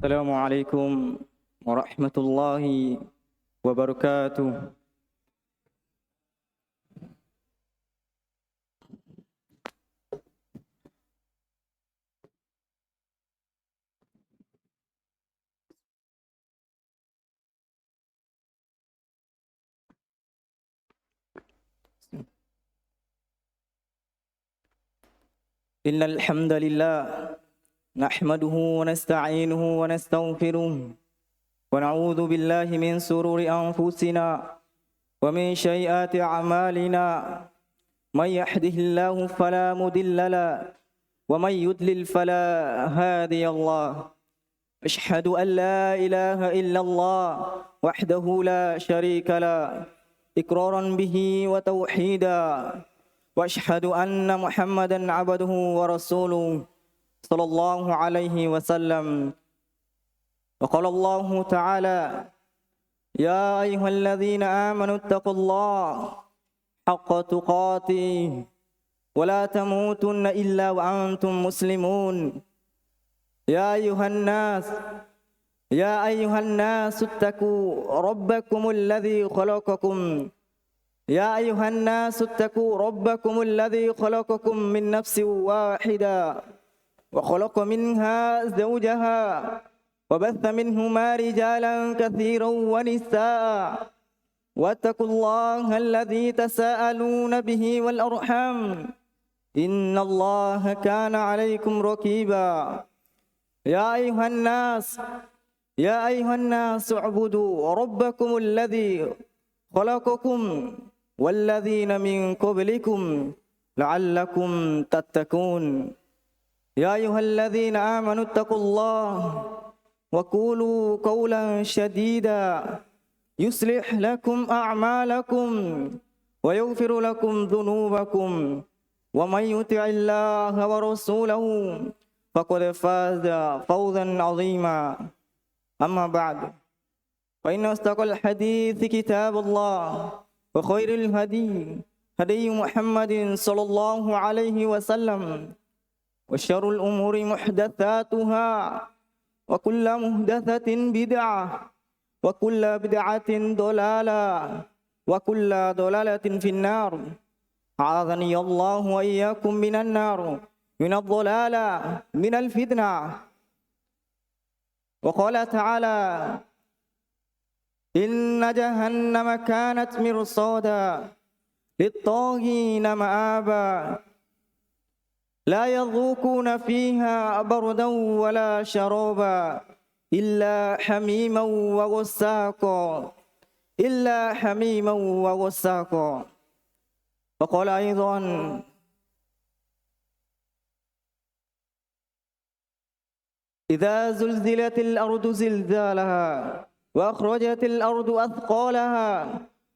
Assalamualaikum warahmatullahi wabarakatuh. Innal hamdalillah nahmaduhu wa nasta'inuhu wa nastaghfiruh wa na'udzu billahi min sururi anfusina wa min sayyiati a'malina. May yahdihillahu fala mudilla lahu wa may yudlil fala hadiyalah. Ashhadu an la ilaha illallah wahdahu la syarika lah iqraran bihi wa tauhida. وأشهد أن محمدا عبده ورسوله صلى الله عليه وسلم. وقال الله تعالى: يا أيها الذين آمنوا اتقوا الله حق تقاته ولا تموتن إلا وأنتم مسلمون. يا أيها الناس اتقوا ربكم الذي خلقكم الذي خلقكم من نفس واحدة وخلق منها زوجها وبث منهما رجالا كثيرا ونساء واتقوا الله الذي تساءلون به والأرحام إن الله كان عليكم رقيبا. يا أيها الناس اعبدوا ربكم الذي خلقكم والذين من قبلكم لعلكم تتقون. يا أيها الذين آمنوا اتقوا الله وقولوا قولا سديدا يصلح لكم أعمالكم ويغفر لكم ذنوبكم ومن يطع الله ورسوله فقد فاز فوزا عظيما. أما بعد، فإن أصدق الحديث كتاب الله وخير الهدي هدي محمد صلى الله عليه وسلم وشر الأمور محدثاتها وكل محدثة بدعة وكل بدعة ضلالة وكل ضلالة في النار. أعاذني الله وإياكم من النار من الضلالة من الفتنة. وقال تعالى: إن جهنم كانت مرصادا للطاغين مآبا لا يذوقون فيها بردا ولا شرابا إلا حميما وغساقا. وقال أيضا: إذا زلزلت الأرض زلزالها وأخرجت الأرض أثقالها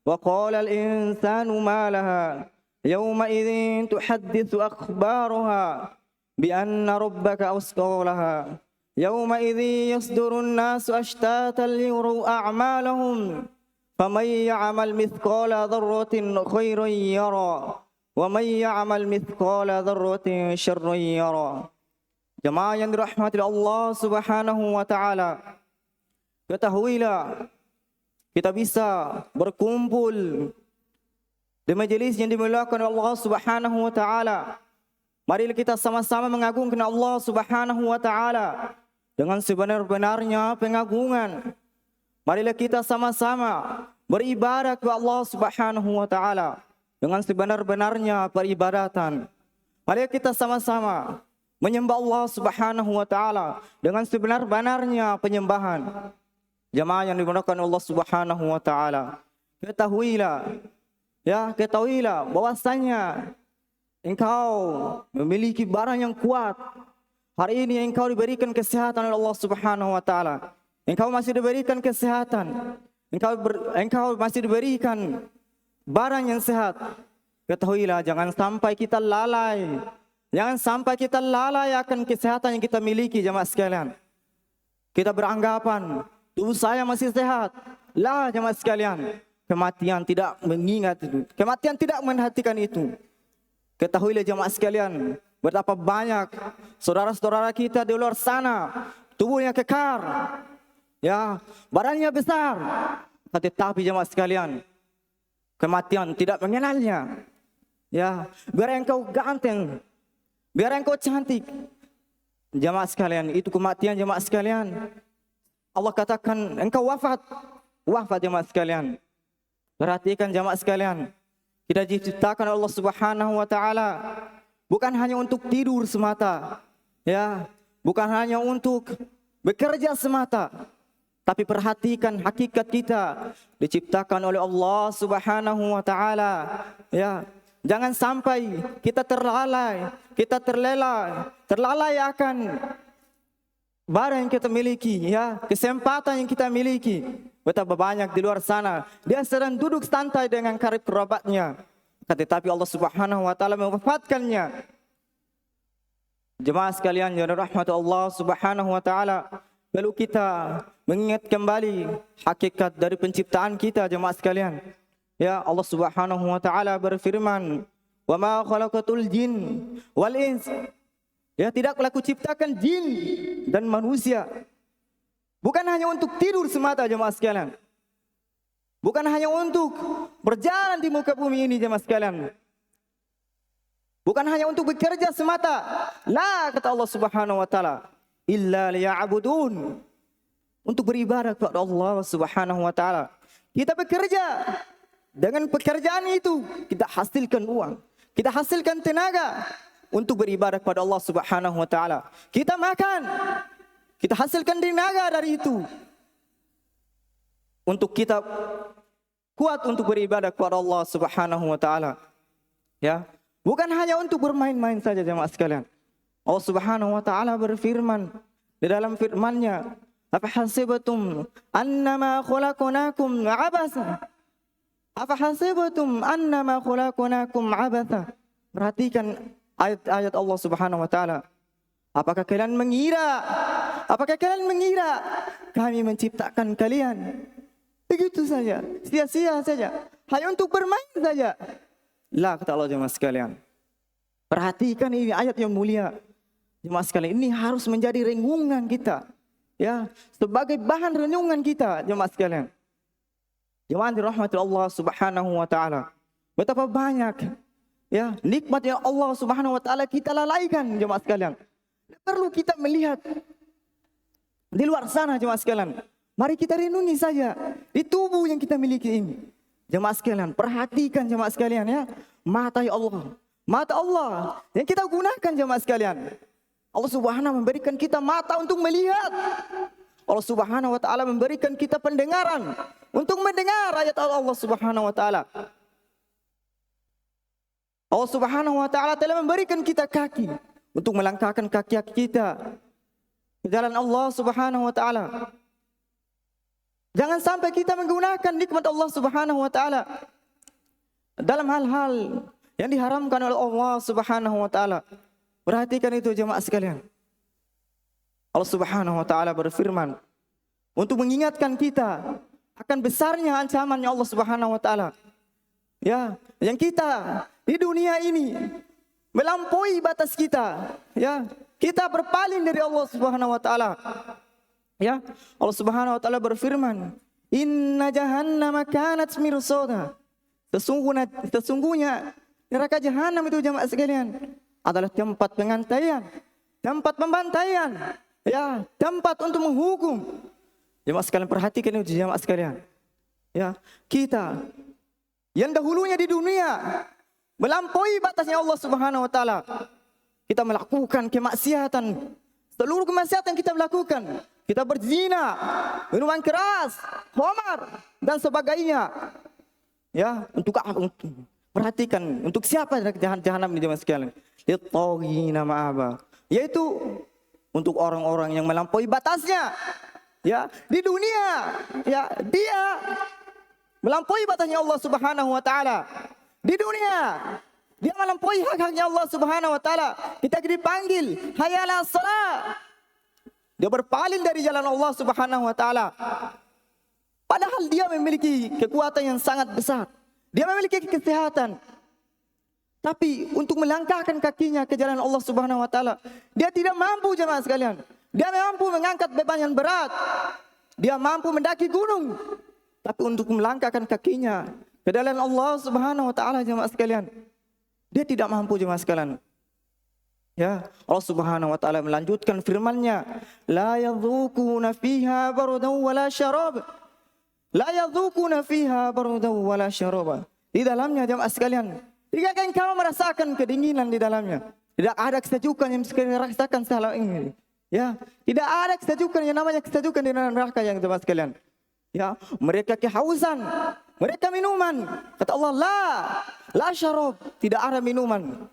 وقال الإنسان ما لها يومئذ تحدث أخبارها بأن ربك أوسع لها يومئذ يصدر الناس أشتاتا ليروا أعمالهم فمن يعمل مثقال ذرة خيرا يرى ومن يعمل مثقال ذرة شرا يرى. Jemaah yang dirahmati Allah Subhanahu wa taala, ketahuilah kita bisa berkumpul di majelis yang dimuliakan Allah Subhanahu wa taala. Marilah kita sama-sama mengagungkan Allah Subhanahu wa taala dengan sebenar-benarnya pengagungan. Marilah kita sama-sama beribadah kepada Allah Subhanahu wa taala dengan sebenar-benarnya peribadatan. Marilah kita sama-sama menyembah Allah Subhanahu wa taala dengan sebenar-benarnya penyembahan. Jemaah yang dimuliakan Allah Subhanahu wa taala, ketahuilah bahwasanya engkau memiliki barang yang kuat. Hari ini engkau diberikan kesehatan oleh Allah Subhanahu wa taala. Engkau masih diberikan kesehatan. Engkau masih diberikan barang yang sehat. Ketahuilah jangan sampai kita lalai. Jangan sampai kita lalai akan kesehatan yang kita miliki, jemaah sekalian. Kita beranggapan tubuh saya masih sehat. Lah, jemaah sekalian, kematian tidak mengingat itu. Kematian tidak menghatikan itu. Ketahuilah jemaah sekalian, betapa banyak saudara-saudara kita di luar sana tubuhnya kekar, ya, badannya besar, tetapi jemaah sekalian, kematian tidak mengenalnya. Ya, biar engkau ganteng, biar engkau cantik, jemaah sekalian, itu kematian jemaah sekalian. Allah katakan engkau wafat jemaah sekalian. Perhatikan jemaah sekalian, kita diciptakan Allah Subhanahu wa taala bukan hanya untuk tidur semata, ya, bukan hanya untuk bekerja semata, tapi perhatikan hakikat kita diciptakan oleh Allah Subhanahu wa taala, ya. Jangan sampai kita terlalai akan barang yang kita miliki, ya, kesempatan yang kita miliki. Betapa banyak di luar sana dia sedang duduk santai dengan karib kerabatnya, tetapi Allah Subhanahu wa taala mewafatkannya. Jemaah sekalian yang dirahmati Allah Subhanahu wa taala, perlu kita mengingat kembali hakikat dari penciptaan kita jemaah sekalian. Ya, Allah Subhanahu wa taala berfirman, "Wa ma khalaqatul jin wal ins." Ya, tidaklah kuciptakan jin dan manusia. Bukan hanya untuk tidur semata jemaah sekalian. Bukan hanya untuk berjalan di muka bumi ini jemaah sekalian. Bukan hanya untuk bekerja semata. La, kata Allah Subhanahu wa taala, illa liya'budun. Untuk beribadah kepada Allah Subhanahu wa taala. Kita bekerja, dengan pekerjaan itu kita hasilkan uang, kita hasilkan tenaga untuk beribadah kepada Allah Subhanahu wa taala. Kita makan, kita hasilkan tenaga dari itu untuk kita kuat untuk beribadah kepada Allah Subhanahu wa taala. Ya, bukan hanya untuk bermain-main saja jemaah sekalian. Allah Subhanahu wa taala berfirman di dalam firman-Nya, "Afahasibatum annama khalaqnakum 'abasa?" Afahasibatum annama khalaqnakum 'abatha. Perhatikan ayat-ayat Allah Subhanahu wa taala. Apakah kalian mengira kami menciptakan kalian begitu saja, sia-sia saja, hanya untuk bermain saja? La, kata Allah jemaah sekalian. Perhatikan ini ayat yang mulia. Jemaah sekalian, ini harus menjadi renungan kita, ya, sebagai bahan renungan kita jemaah sekalian. Jemaah dirahmati Allah Subhanahu wa taala. Betapa banyak, ya, nikmat yang Allah Subhanahu wa taala kita lalaikan jemaah sekalian. Perlu kita melihat di luar sana jemaah sekalian. Mari kita renungi saja di tubuh yang kita miliki ini. Jemaah sekalian, perhatikan jemaah sekalian, ya. Mata Allah yang kita gunakan jemaah sekalian. Allah Subhanahu memberikan kita mata untuk melihat. Allah Subhanahu wa taala memberikan kita pendengaran untuk mendengar ayat Allah Subhanahu wa taala. Allah Subhanahu wa taala telah memberikan kita kaki untuk melangkahkan kaki kita ke jalan Allah Subhanahu wa taala. Jangan sampai kita menggunakan nikmat Allah Subhanahu wa taala dalam hal-hal yang diharamkan oleh Allah Subhanahu wa taala. Perhatikan itu jemaah sekalian. Allah Subhanahu wa taala berfirman untuk mengingatkan kita akan besarnya ancamannya Allah Subhanahu wa taala. Ya, yang kita di dunia ini melampaui batas kita, ya. Kita berpaling dari Allah Subhanahu wa taala. Ya, Allah Subhanahu wa taala berfirman, "Inna jahannama kanat mirsada." Sesungguhnya neraka jahanam itu jemaah sekalian adalah tempat pengantaian, tempat pembantaian, ya, tempat untuk menghukum. Jemaah sekalian, perhatikan itu jemaah sekalian. Ya, kita yang dahulunya di dunia melampaui batasnya Allah Subhanahu wa taala. Kita melakukan kemaksiatan. Seluruh kemaksiatan kita melakukan. Kita berzina, minuman keras, khamar dan sebagainya. Ya, untuk perhatikan untuk siapa jahanam ini jemaah sekalian? Lit-taghina ma'aba. Yaitu untuk orang-orang yang melampaui batasnya. Ya, di dunia, ya, dia melampaui batasnya Allah Subhanahu wa taala. Di dunia dia melampaui hak-haknya Allah Subhanahu wa taala. Kita dipanggil, hayya 'alas shalah. Dia berpaling dari jalan Allah Subhanahu wa taala. Padahal dia memiliki kekuatan yang sangat besar. Dia memiliki kesehatan. Tapi untuk melangkahkan kakinya ke jalan Allah Subhanahu wa taala, dia tidak mampu jemaah sekalian. Dia mampu mengangkat beban yang berat. Dia mampu mendaki gunung. Tapi untuk melangkahkan kakinya ke dalam Allah Subhanahu wa taala, jemaah sekalian, dia tidak mampu, jemaah sekalian. Ya, Allah Subhanahu wa taala melanjutkan firman-Nya, la yadzuquna fiha bardan wala syarab. La yadzuquna fiha bardan wala syarab. Di dalamnya, jemaah sekalian, tidak akan kau merasakan kedinginan di dalamnya. Tidak ada kesejukan yang sekalian rasakan salah ini. Ya, tidak ada kesejukan yang namanya kesejukan di dalam neraka, yang jemaah sekalian. Ya, mereka kehausan, mereka minuman. Kata Allah, la syarab, tidak ada minuman.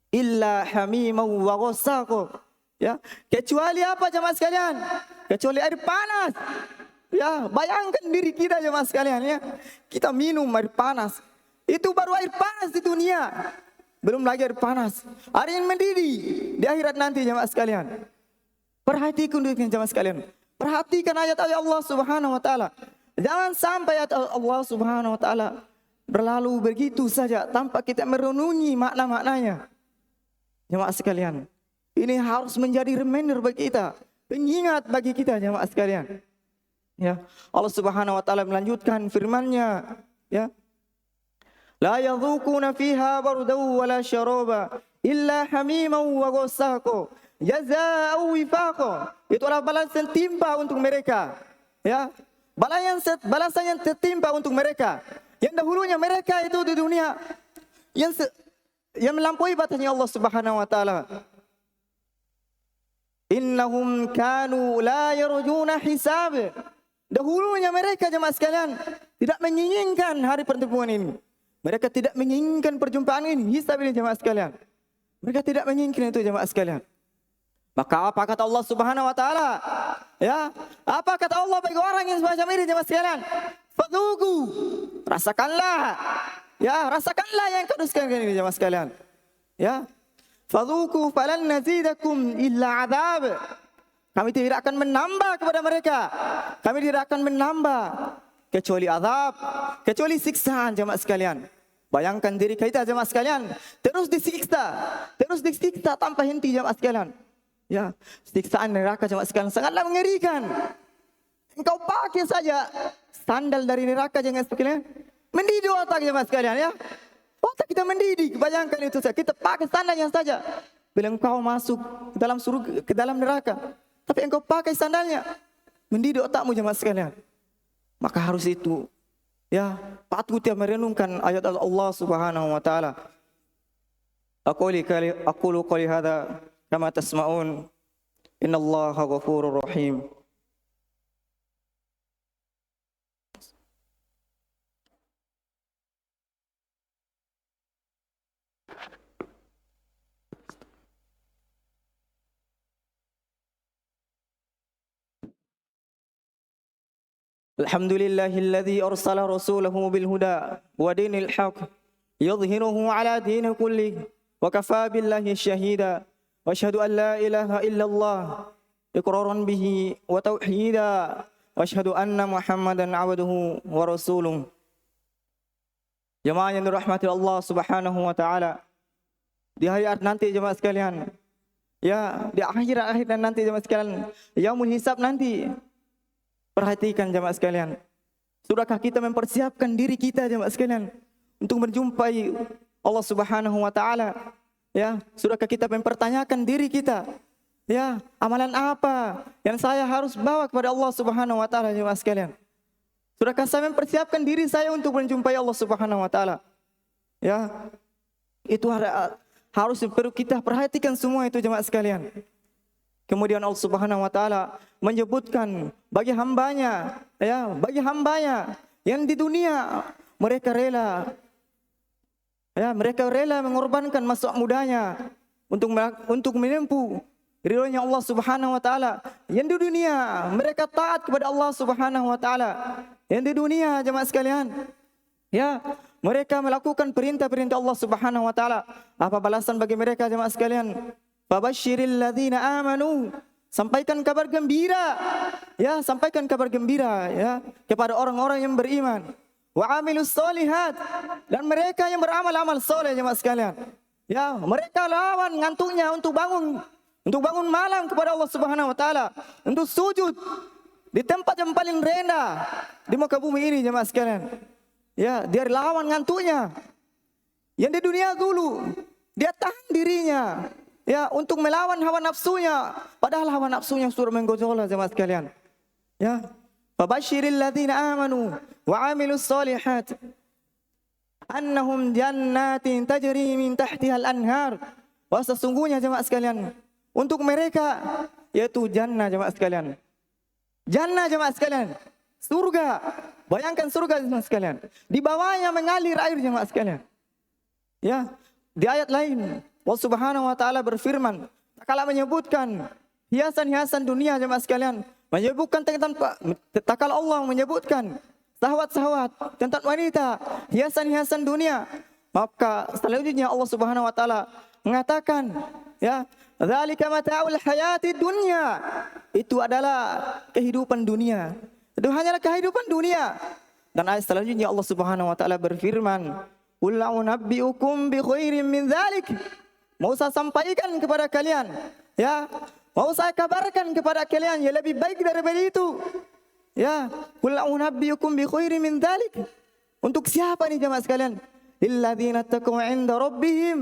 Illa hamimau wa ghasaqo. Ya, kecuali apa, jemaah sekalian? Kecuali air panas. Ya, bayangkan diri kita, jemaah sekalian, ya. Kita minum air panas. Itu baru air panas di dunia. Belum lagi air panas, air yang mendidih di akhirat nanti, jemaah sekalian. Perhatikan dulu, jemaah sekalian. Perhatikan ayat-ayat Allah Subhanahu wa taala. Jangan sampai ayat Allah Subhanahu wa taala berlalu begitu saja tanpa kita merenungi makna-maknanya. Jemaah sekalian, ini harus menjadi reminder bagi kita, pengingat bagi kita, jemaah sekalian. Ya, Allah Subhanahu wa taala melanjutkan firman-Nya, ya. La yadzuquna fiha bardan wala syaraba illa hamiman wa ghasaqo jazaa'u wifaqa. Itu adalah balasan timpa untuk mereka. Ya, balasan yang tertimpa untuk mereka. Yang dahulunya mereka itu di dunia yang melampaui batasnya Allah Subhanahu wa taala. Innahum kanu la yarjuna hisab. Dahulunya mereka, jemaah sekalian, tidak menginginkan hari pertemuan ini. Mereka tidak menginginkan perjumpaan ini, hisab ini, jemaah sekalian. Mereka tidak menginginkan itu, jemaah sekalian. Maka apa kata Allah Subhanahu wa taala? Ya, apa kata Allah bagi orang yang semacam ini, jemaah sekalian? Fadzuqu, rasakanlah. Ya, rasakanlah yang kuduskan ini, jemaah sekalian. Ya. Fadzuqu falan nazidakum illa adzab. Kami tidak akan menambah kepada mereka. Kami tidak akan menambah kecuali azab, kecuali siksaan, jemaah sekalian. Bayangkan diri kita, jemaah sekalian, terus disiksa tanpa henti, jemaah sekalian. Ya, siksaan neraka, jemaah sekalian, sangatlah mengerikan. Engkau pakai saja sandal dari neraka, jemaah sekalian, mendidih otak, jemaah sekalian, ya. Otak kita mendidih, bayangkan itu saja. Kita pakai sandalnya saja. Bila engkau masuk ke dalam surga, ke dalam neraka, tapi engkau pakai sandalnya, mendidih otakmu, jemaah sekalian. Maka harus itu, ya, patut kita merenungkan ayat Allah Subhanahu wa taala. Aqulu qali hadza kama tasma'un. Innallaha ghafurur rahim. Alhamdulillahilladzi arsala rasulahu bil huda wa dinil haqq yudhhiruhu ala dini kulli wa kafa billahi syahida wa asyhadu an la ilaha illallah iqraran bihi wa tauhida wa asyhadu anna Muhammadan abduhu wa rasuluh. Jemaah yang dirahmati Allah Subhanahu wa taala, di akhirat nanti, jemaah sekalian, ya, di akhirat nanti, jemaah sekalian, yaumul hisab nanti. Perhatikan, jemaah sekalian, sudahkah kita mempersiapkan diri kita, jemaah sekalian, untuk menjumpai Allah Subhanahu wa taala? Ya, sudahkah kita mempertanyakan diri kita? Ya, amalan apa yang saya harus bawa kepada Allah Subhanahu wa taala, jemaah sekalian? Sudahkah saya mempersiapkan diri saya untuk menjumpai Allah Subhanahu wa taala? Ya, itu harus perlu kita perhatikan semua itu, jemaah sekalian. Kemudian Allah Subhanahu wa taala menyebutkan bagi hambanya, ya, bagi hambanya yang di dunia mereka rela, ya, mereka rela mengorbankan masa mudanya untuk menempuh ridhonya Allah Subhanahu wa taala. Yang di dunia mereka taat kepada Allah Subhanahu wa taala. Yang di dunia, jemaah sekalian, ya, mereka melakukan perintah-perintah Allah Subhanahu wa taala. Apa balasan bagi mereka, jemaah sekalian? Fabashshiril ladzina amanu, sampaikan kabar gembira, ya, sampaikan kabar gembira, ya, kepada orang-orang yang beriman. Wa amilus solihat, dan mereka yang beramal-amal soleh, jemaah sekalian. Ya, mereka lawan ngantuknya untuk bangun untuk bangun malam kepada Allah Subhanahu wa taala, untuk sujud di tempat yang paling rendah di muka bumi ini jemaah sekalian. Ya, dia lawan ngantuknya. Yang di dunia dulu dia tahan dirinya ya untuk melawan hawa nafsunya, padahal hawa nafsunya sudah menggojol jemaah sekalian. Ya, fabasyiril ladzina amanu wa amilus solihat annahum jannatin tajri min tahtiha al-anhar. Wah, sesungguhnya jemaah sekalian, untuk mereka yaitu jannah jemaah sekalian. Jannah jemaah sekalian, surga. Bayangkan surga jemaah sekalian, di bawahnya mengalir air jemaah sekalian. Ya, di ayat lain Allah Subhanahu wa taala berfirman, tatkala menyebutkan hiasan-hiasan dunia jemaah sekalian, menyebutkan tentang tatkala Allah menyebutkan syahwat-syahwat, tentang wanita, hiasan-hiasan dunia, maka selanjutnya Allah Subhanahu wa taala mengatakan, ya, dzalika mata'ul hayatid dunya. Itu adalah kehidupan dunia. Itu hanyalah kehidupan dunia. Dan ayat selanjutnya Allah Subhanahu wa taala berfirman, qul a'unabbi'ukum bi khairin min dzalik. Mau saya sampaikan kepada kalian, ya, mau saya kabarkan kepada kalian yang lebih baik daripada itu. Ya, qul a'unabbi'ukum bi khairin min dzalik. Untuk siapa nih jemaah sekalian? Lilladzina taqaw 'inda rabbihim.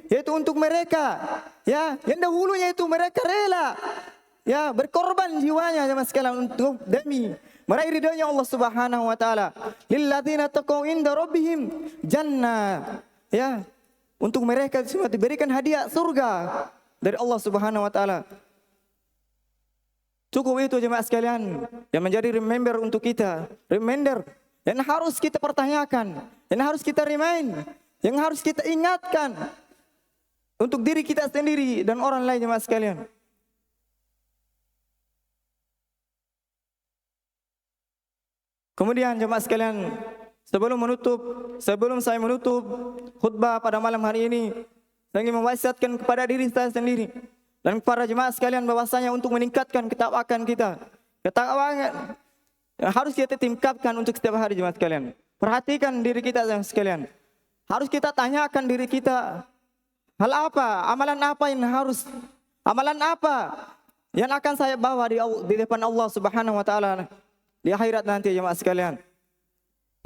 Yaitu untuk mereka, ya, yang dahulunya itu mereka rela, ya, berkorban jiwanya jemaah sekalian untuk demi meraih ridhonya Allah Subhanahu wa taala. Lilladzina taqaw 'inda rabbihim jannah. Ya, untuk mereka semua diberikan hadiah surga dari Allah Subhanahu wa taala. Cukup itu jemaah sekalian yang menjadi reminder untuk kita, reminder yang harus kita pertanyakan, yang harus kita remind, yang harus kita ingatkan untuk diri kita sendiri dan orang lain jemaah sekalian. Kemudian jemaah sekalian, sebelum saya menutup khutbah pada malam hari ini, saya ingin mewasiatkan kepada diri saya sendiri dan para jemaah sekalian bahwasanya untuk meningkatkan ketakwaan kita. Ketakwaan yang harus kita tingkatkan untuk setiap hari jemaah sekalian. Perhatikan diri kita jemaah sekalian. Harus kita tanyakan diri kita, hal apa, amalan apa yang akan saya bawa di depan Allah Subhanahu wa taala di akhirat nanti jemaah sekalian.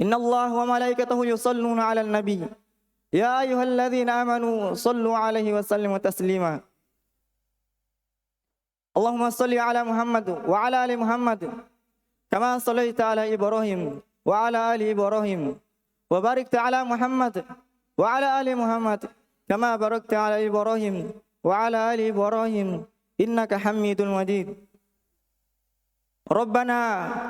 Innallaha wa malaikatahu yusholluna 'alan nabi. Ya ayyuhalladzina amanu shallu 'alaihi wa sallimu taslima. Allahumma shalli 'ala Muhammad wa 'ala ali Muhammad kama shallaita 'ala Ibrahim wa 'ala ali Ibrahim wa barik 'ala Muhammad wa 'ala ali Muhammad kama barakta 'ala Ibrahim wa 'ala ali Ibrahim innaka Hamidun Majid. Rabbana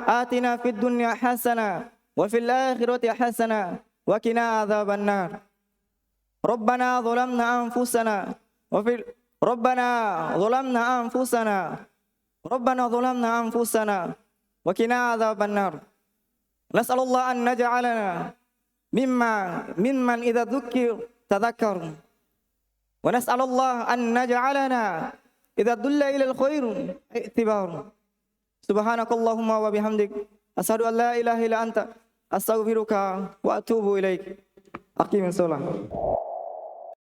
atina fid dunya hasanah wa fil akhirati hasanah wa qina adzabannar. Rabbana zalamna anfusana wa qina adzabannar. Nas'alullah an naj'alana mimman idza dzukir tadhakkar. Wa nas'alullah an naj'alana idza dulla ila al-khair i'tibar. Subhanakallahumma wa bihamdik asyhadu an la ilaha illa anta astaghfiruka wa atubu ilaik. Aqimus shalah.